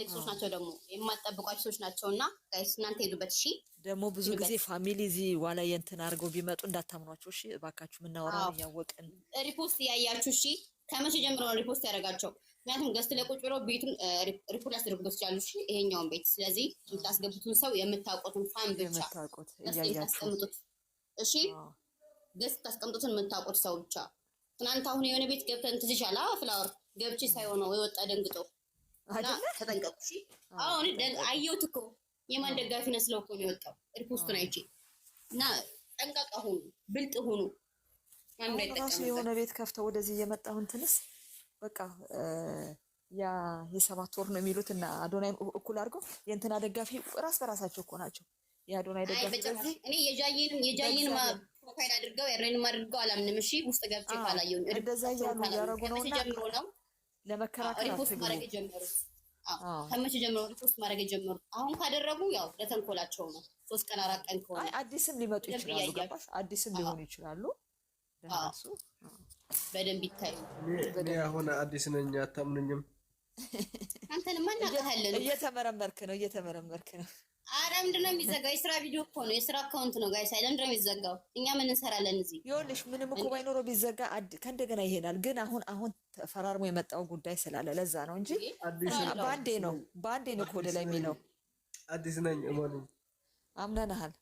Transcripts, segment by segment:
ሰዎች ናቸው ደግሞ የማትጠብቋቸው ሰዎች ናቸውና ጋይስ እናንተ ሄዱበት። እሺ ደግሞ ብዙ ጊዜ ፋሚሊ እዚህ ዋላ የእንትን አድርገው ቢመጡ እንዳታምኗቸው። እሺ እባካችሁ የምናወራውን እያወቅን ሪፖስት እያያችሁ እሺ። ከመቼ ጀምሮ ነው ሪፖስት ያደርጋቸው? ምክንያቱም ገስት ላይ ቁጭ ብለው ቤቱን ሪፖርት ያስደርጉት ይችላሉ። እሺ ይሄኛውን ቤት ስለዚህ የምታስገቡትን ሰው የምታውቁትን ፋን ብቻ ታስቀምጡት። እሺ ገስት ታስቀምጡትን የምታውቁት ሰው ብቻ። ትናንት አሁን የሆነ ቤት ገብተን ትዝሻላ ፍላወር ገብቼ ሳይሆን ነው የወጣ ደንግጦ እና ተጠንቀቁ። እሺ አሁን አየሁት እኮ የማን ደጋፊ መስለው እኮ ነው የወጣው ሪፖስቱን አይቼ እና ጠንቀቃ ሁኑ፣ ብልጥ ሁኑ። ራሱ የሆነ ቤት ከፍተው ወደዚህ እየመጣሁ እንትንስ በቃ ያ የሰባት ወር ነው የሚሉት እና አዶናይ እኩል አድርገው የእንትና ደጋፊ ራስ በራሳቸው እኮ ናቸው። የአዶናይ ደጋፊ በዚህ እኔ የጃይን ፕሮፋይል አድርገው ያረን ማድርገው አላምንም። እሺ ውስጥ ገብቼ ካላየው እንደዛ እያሉ ያደረጉ ነውና ጀምሮ ነው ለመከራከር ሪፖስት ማድረግ ጀመሩት። ከመቼ ጀምሮ ሪፖስት ማድረግ ጀመሩት? አሁን ካደረጉ ያው ለተንኮላቸው ነው። 3 ቀን 4 ቀን ከሆነ አዲስም ሊመጡ ይችላሉ። ገባሽ? አዲስም ሊሆኑ ይችላሉ። ደህናሱ በደንብ ይታዩ። እኔ አሁን አዲስ ነኝ አታምኑኝም? አንተንማ እናውቃለን። እየተመረመርክ ነው። አረ ምንድን ነው የሚዘጋው? የስራ ቪዲዮ እኮ ነው፣ የስራ አካውንት ነው ጋይስ። አይደል ነው የሚዘጋው? እኛ ምን እንሰራለን እዚህ? ይኸውልሽ ምንም እኮ ባይኖረው ቢዘጋ ከእንደገና ይሄዳል። ግን አሁን ተፈራርሞ የመጣው ጉዳይ ስላለ ለዛ ነው እንጂ ባንዴ ነው እኮ ወደ ላይ የሚለው። አዲስ ነኝ እሞኒ አምነናል።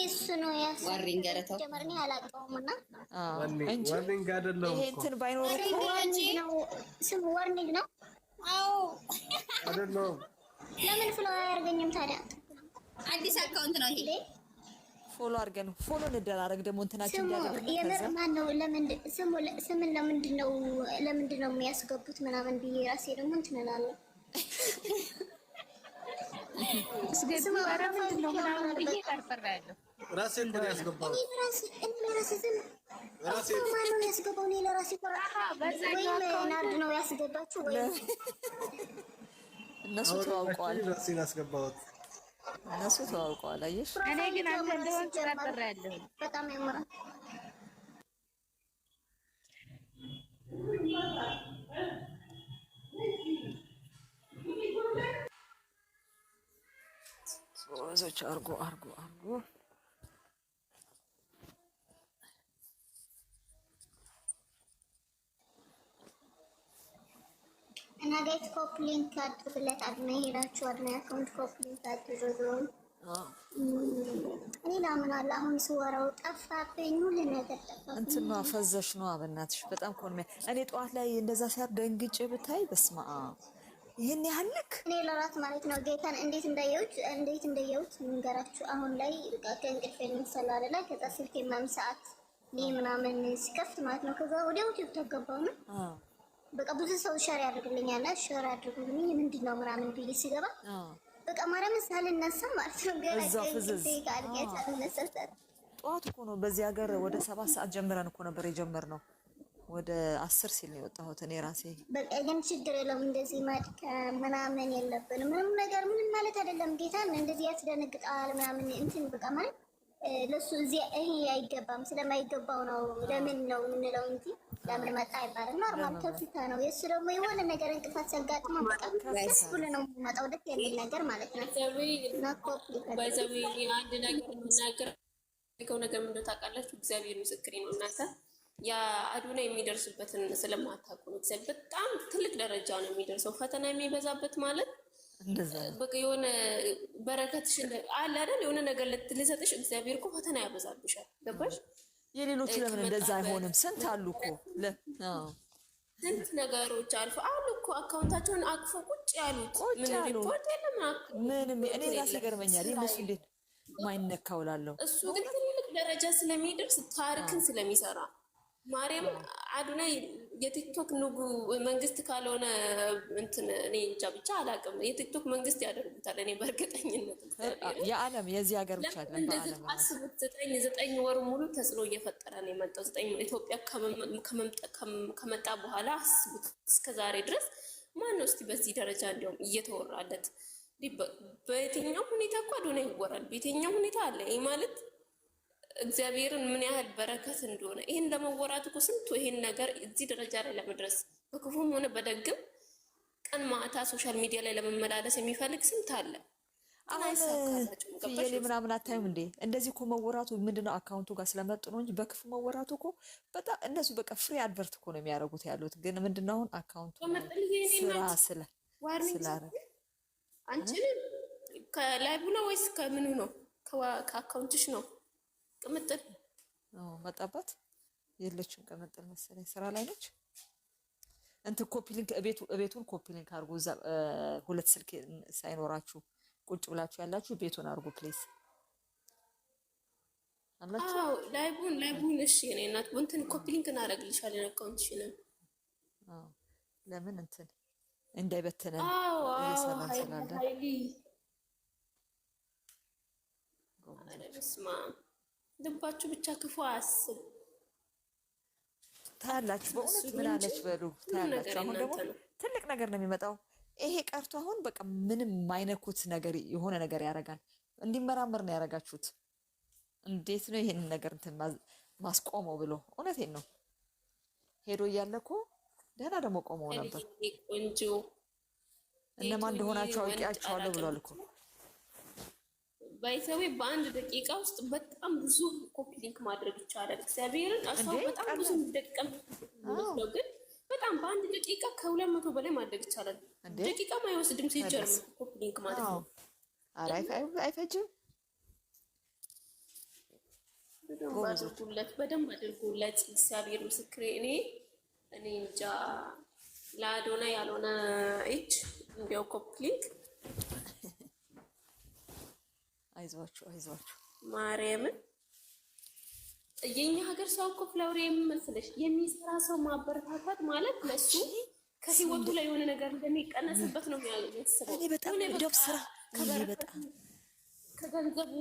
እሱ ነው ዋሪንግ ያረተው ጀመርኒ አላውቀውምና ዋርኒንግ አይደለም ይሄ እንትን ባይኖር እኮ ስሙ ዋርኒንግ ነው። አዎ አይደለም። ለምን ፍሎ አያርገኝም ታዲያ? አዲስ አካውንት ነው ይሄ። ፎሎ አድርገን ፎሎ እንደራረግ ደግሞ እንትናችን ያደረገ የምር ማን ነው? ስምን ለምንድን ነው የሚያስገቡት ምናምን ብዬ ራሴ ደግሞ እንትን እላለሁ። ራሴ እኮ ነው ያስገባው። ማነው ያስገባው? እኔ ለራሴ ወይ ናርድ ነው ያስገባችሁ ወይ እነሱ ተዋውቀዋል። ራሴን ያስገባሁት እነሱ ተዋውቀዋል። አየሽ እኔ ግን አንተ እንደሆነ ተጠራጥሬያለሁ። በጣም ያምራል። ሶዞች አርጎ እና ጋይስ ኮፕሊንክ አድርጉለት። አድና ሄዳችሁ አድና አካውንት ኮፕሊንክ አድርጉ። እኔ ላምናለ አሁን ስወራው ጠፋብኝ፣ ሁሉ ነገር ጠፋብኝ። እንትን ነው ፈዘሽ ነው በእናትሽ በጣም ኮንሜ እኔ ጠዋት ላይ እንደዛ ሲያር ደንግጬ ብታይ በስማ ይሄን ያህልክ እኔ ለራት ማለት ነው ጌታን እንዴት እንደየውት ንገራችሁ። አሁን ላይ በቃ ከእንቅልፍ የሚሰላለ ላይ ከዛ ስልክ የማም ሰዓት ምናምን ሲከፍት ማለት ነው። ከዛ ወዲያው ቲክቶክ ገባው ነው በቃ ብዙ ሰው ሸር ያደርግልኛል። ሸር አድርጉልኝ ምንድነው ምናምን ብዬ ሲገባ በቃ ማርያም ሳልነሳ ማለት ነው እዛው ፍዝዝ ጠዋት እኮ ነው። በዚህ ሀገር ወደ 7 ሰዓት ጀምረን እኮ ነበር የጀመርነው። ወደ 10 ሲል ነው የወጣሁት እኔ ራሴ። በቃ ግን ችግር የለውም እንደዚህ ማድከም ምናምን የለብንም። ምንም ነገር ምንም ማለት አይደለም። ጌታን እንደዚህ ያስደነግጣል ምናምን እንትን በቃ ማለት ለሱ እዚህ ይሄ አይገባም። ስለማይገባው ነው ለምን ነው የምንለው እንጂ ለምን መጣ አይባልም። ኖርማል ከፍታ ነው። የሱ ደግሞ የሆነ ነገር እንቅፋት ሲያጋጥመው በቃ ደስ ብሎ ነው የሚመጣው። ደስ የሚል ነገር ማለት ነው። ባይዘዊ አንድ ነገር የምናገረው ነገር ምንድነው ታውቃላችሁ? እግዚአብሔር ምስክሬ ነው። እናንተ ያ አዶናይ የሚደርስበትን ስለማታውቁ ነው። እግዚአብሔር በጣም ትልቅ ደረጃ ነው የሚደርሰው። ፈተና የሚበዛበት ማለት በቃ የሆነ በረከትሽ አለ አይደል? የሆነ ነገር ልትሰጥሽ እግዚአብሔር እኮ ፈተና ያበዛብሻል። ገባሽ? የሌሎቹ ለምን እንደዛ አይሆንም? ስንት አሉ እኮ ስንት ነገሮች አልፎ አሉ እኮ አካውንታቸውን አቅፎ ቁጭ ያሉት ምን ሪፖርት የለም ምንም። እኔ ራሴ ይገርመኛል እነሱ እንዴት ማይነካው እላለሁ። እሱ ግን ትልቅ ደረጃ ስለሚደርስ ታሪክን ስለሚሰራ ማርያም አዶናይ የቲክቶክ መንግስት ካልሆነ እንትን እኔ እንጃ ብቻ አላውቅም። የቲክቶክ መንግስት ያደርጉታል። እኔ በእርግጠኝነት የዓለም የዚህ ሀገር ብቻ አይደለም በዓለም አስቡት። 9 ወር ሙሉ ተጽዕኖ እየፈጠረ ነው የመጣው። 9 ኢትዮጵያ ከመጣ በኋላ አስቡት እስከዛሬ ድረስ ማን ነው እስቲ በዚህ ደረጃ እንዲያውም እየተወራለት? በየትኛው ሁኔታ እኮ አዶናይ ይወራል። በየትኛው ሁኔታ አለ። ይሄ ማለት እግዚአብሔርን ምን ያህል በረከት እንደሆነ ይሄን ለመወራት እኮ ስንቱ ይሄን ነገር እዚህ ደረጃ ላይ ለመድረስ በክፉም ሆነ በደግም ቀን ማታ ሶሻል ሚዲያ ላይ ለመመላለስ የሚፈልግ ስንት አለ። አሁን ፍየሌ ምናምን አታዩም እንዴ? እንደዚህ እኮ መወራቱ ምንድነው? አካውንቱ ጋር ስለመጡ ነው እንጂ በክፉ መወራቱ እኮ በጣም እነሱ በቃ ፍሪ አድቨርት እኮ ነው የሚያደርጉት ያሉት። ግን ምንድነው አሁን አካውንቱ ስራ ስላረግ አንቺን ከላይቡ ነው ወይስ ከምኑ ነው? ከአካውንትሽ ነው? ቅምጥል መጣባት የለችም። ቅምጥል መሰለኝ ስራ ላይ ነች። እንትን ኮፒ ሊንክ እቤቱን ኮፒ ሊንክ አድርጉ። እዛ ሁለት ስልክ ሳይኖራችሁ ቁጭ ብላችሁ ያላችሁ ቤቱን አድርጉ ፕሌስ አላችሁ። አዎ ላይቡን እሺ። እኔ እናት እንትን ኮፒ ሊንክ እናደርግልሻለን አካውንትሽን። አዎ ለምን እንትን እንዳይበተነን እየሰራን ስላለን። በስመ አብ ልባችሁ ብቻ ክፉ አያስብ። ታያላችሁ በእውነት ምን አለች በሉ ታያላችሁ። አሁን ደግሞ ትልቅ ነገር ነው የሚመጣው። ይሄ ቀርቶ አሁን በቃ ምንም ማይነኩት ነገር የሆነ ነገር ያደርጋል። እንዲመራመር ነው ያደርጋችሁት። እንዴት ነው ይሄንን ነገር እንትን ማስቆመው ብሎ እውነቴን ነው። ሄዶ እያለ እኮ ደህና ደግሞ ቆመው ነበር። ቆንጆ እነማን እንደሆናቸው አውቄያቸዋለሁ ብሏል እኮ ባይሰዌ በአንድ ደቂቃ ውስጥ በጣም ብዙ ኮፒ ሊንክ ማድረግ ይቻላል። እግዚአብሔርን አሳው በጣም ብዙ ደቂቃ ነው፣ ግን በጣም በአንድ ደቂቃ ከ200 በላይ ማድረግ ይቻላል። ደቂቃ ማይወስድም ሲጀርም ኮፒ ሊንክ ማድረግ ነው። ኧረ አይፈጅም። በደንብ አድርጉለት። እግዚአብሔር ምስክሬ። እኔ እንጃ ለአዶና ያልሆነ እጅ እንዲያው ኮፒ ሊንክ አይዟችሁ ማርያምን። የኛ ሀገር ሰው እኮ ፍላውሪ የምመስልሽ የሚሰራ ሰው ማበረታታት ማለት ለሱ ከህይወቱ ላይ የሆነ ነገር እንደሚቀነስበት ነው የሚያስበው። እኔ በጣም እንደው ስራ በጣም ከገንዘቡ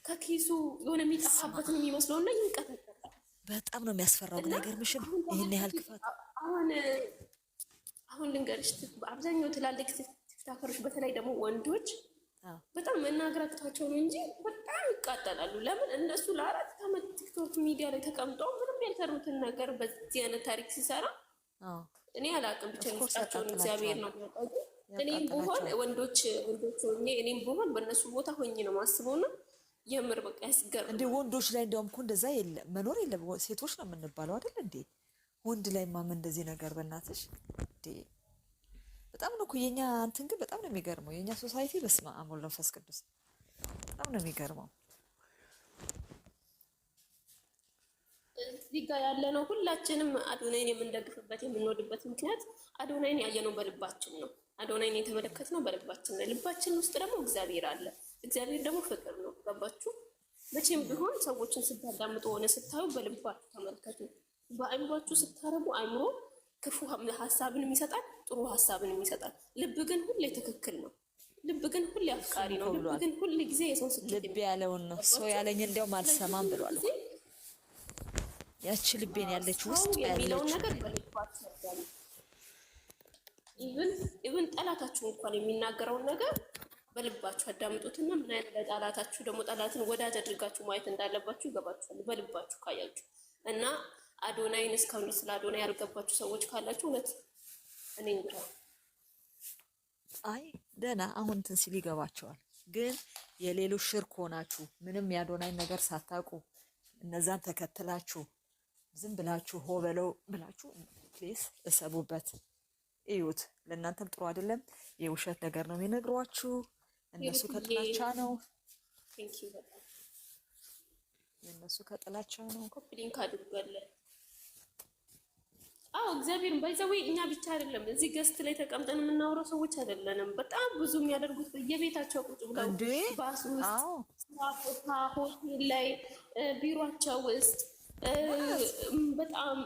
ከኪሱ የሆነ የሚጠፋበት ነው የሚመስለው እና ይንቀጠቀጣል። በጣም ነው የሚያስፈራው። ግን አይገርምሽም? ይሄን ያህል ክፋት። አሁን ልንገርሽ፣ አብዛኛው ትላልቅ ቲክቶከሮች በተለይ ደግሞ ወንዶች በጣም መናገራቸው ነው እንጂ በጣም ይቃጠላሉ። ለምን እነሱ ለ4 ዓመት ቲክቶክ ሚዲያ ላይ ተቀምጠው ምንም ያልሰሩትን ነገር በዚህ አይነት ታሪክ ሲሰራ እኔ አላውቅም። ብቻ ነው እግዚአብሔር ነው የሚያውቀው። እኔም ብሆን ወንዶች ሆኜ እኔም ብሆን በእነሱ ቦታ ሆኜ ነው ማስበውና የምር በቃ ያስገርም እንዴ። ወንዶች ላይ እንደውም እኮ እንደዛ የለም መኖር የለም። ሴቶች ነው የምንባለው አይደል እንዴ? ወንድ ላይ ማመን እንደዚህ ነገር በእናትሽ እንዴ! በጣም ነው እኮ የኛ እንትን ግን በጣም ነው የሚገርመው። የኛ ሶሳይቲ በስመ አብ ወወልድ ወመንፈስ ቅዱስ በጣም ነው የሚገርመው። እዚህ ጋር ያለ ነው ሁላችንም አዶናይን የምንደግፍበት የምንወድበት ምክንያት አዶናይን ያየነው በልባችን ነው። አዶናይን የተመለከትነው በልባችን ነው። ልባችን ውስጥ ደግሞ እግዚአብሔር አለ። እግዚአብሔር ደግሞ ፍቅር ነው። ገባችሁ? መቼም ቢሆን ሰዎችን ስታዳምጡ ሆነ ስታዩ በልባችሁ ተመልከቱ። በአእምሯችሁ ስታረቡ አእምሮ ክፉ ሀሳብንም ይሰጣል፣ ጥሩ ሀሳብንም ይሰጣል። ልብ ግን ሁሌ ትክክል ነው። ልብ ግን ሁሌ አፍቃሪ ነው። ልብ ግን ሁሌ ጊዜ የሰው ስኬት ልብ ያለውን ነው። ሰው ያለኝ እንደውም አልሰማም ብሏል። ያቺ ልቤን ያለች ውስጥ የሚለውን ነገር በልባችሁ ያዳሉ። ኢቭን ጠላታችሁ እንኳን የሚናገረውን ነገር በልባችሁ አዳምጡትና ምን አይነት ለጠላታችሁ ደግሞ ጠላትን ወዳጅ አድርጋችሁ ማየት እንዳለባችሁ ይገባችኋል። በልባችሁ ካያችሁ እና አዶናይን እስካሁን ስለ አዶናይ ያልገባችሁ ሰዎች ካላችሁ እውነት እኔ እንጃ። አይ ደህና አሁን እንትን ሲል ይገባቸዋል። ግን የሌሎች ሽርክ ሆናችሁ ምንም የአዶናይን ነገር ሳታውቁ እነዛን ተከትላችሁ ዝም ብላችሁ ሆ በለው ብላችሁ ፕሌስ እሰቡበት፣ እዩት። ለእናንተም ጥሩ አይደለም። የውሸት ነገር ነው የሚነግሯችሁ። እነሱ ከጥላቻ ነው። የእነሱ ከጥላቻ ነው። ኮፕሊንክ አድርጋለን። አዎ እግዚአብሔርን ባይዘዌ እኛ ብቻ አይደለም እዚህ ገስት ላይ ተቀምጠን የምናወራው ሰዎች አይደለንም። በጣም ብዙ የሚያደርጉት በየቤታቸው ቁጭ ብለው ባስ ውስጥ፣ ስራ ቦታ፣ ሆቴል ላይ፣ ቢሮቸው ውስጥ በጣም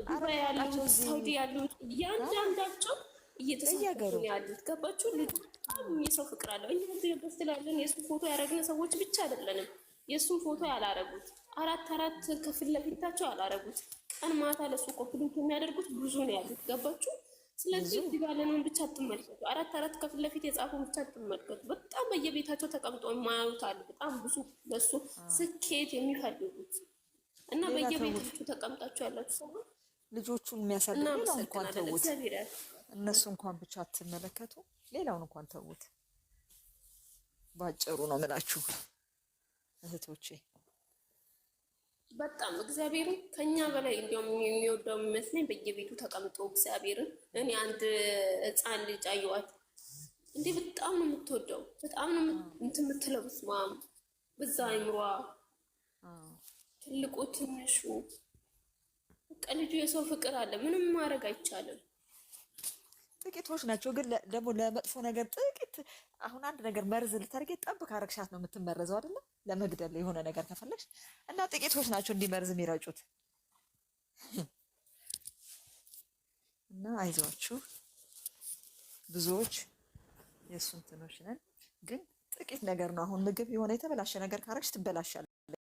ዱባይ ያሉት፣ ሳውዲ ያሉት እያንዳንዳቸው እየተሳተፉ ያሉት ገባችሁ? በጣም የሰው ፍቅር አለው። እኛ እዚህ ገስት ላይ ያለን የእሱ ፎቶ ያደረግን ሰዎች ብቻ አይደለንም። የእሱን ፎቶ ያላረጉት አራት ከፊት ለፊታቸው ያላረጉት ቀን ማታ ለሱ ኮፕሊንክ የሚያደርጉት ብዙ ነው ያሉት። ገባችሁ? ስለዚህ እዚህ ባለነውን ብቻ አትመልከቱ። አራት ከፊት ለፊት የጻፉን ብቻ አትመልከቱ። በጣም በየቤታቸው ተቀምጠው የማያዩት አሉ። በጣም ብዙ ለሱ ስኬት የሚፈልጉት እና በየቤታችሁ ተቀምጣችሁ ያላችሁ ሰዎች ልጆቹን የሚያሳድጉ ነው እንኳን ተውት። እነሱ እንኳን ብቻ አትመለከቱ፣ ሌላውን እንኳን ተውት። ባጭሩ ነው የምላችሁ እህቶቼ። በጣም እግዚአብሔርን ከኛ በላይ እንዲያውም የሚወደው የሚመስለኝ በየቤቱ ተቀምጦ እግዚአብሔርን። እኔ አንድ ሕፃን ልጅ አየኋት እንዴ በጣም ነው የምትወደው፣ በጣም ነው እንትን የምትለው። ስማም በዛ አይምሯ ትልቁ ትንሹ በቃ ልጁ የሰው ፍቅር አለ። ምንም ማድረግ አይቻልም። ጥቂቶች ናቸው ግን ደግሞ ለመጥፎ ነገር ጥቂት። አሁን አንድ ነገር መርዝ ልታርጌ ጠብ ካረግሻት ነው የምትመረዘው አይደለ? ለመግደል የሆነ ነገር ከፈለግሽ እና ጥቂቶች ናቸው እንዲህ መርዝ የሚረጩት። እና አይዟችሁ ብዙዎች የእሱ እንትኖች ነን፣ ግን ጥቂት ነገር ነው። አሁን ምግብ የሆነ የተበላሸ ነገር ካረግሽ ትበላሻለሽ።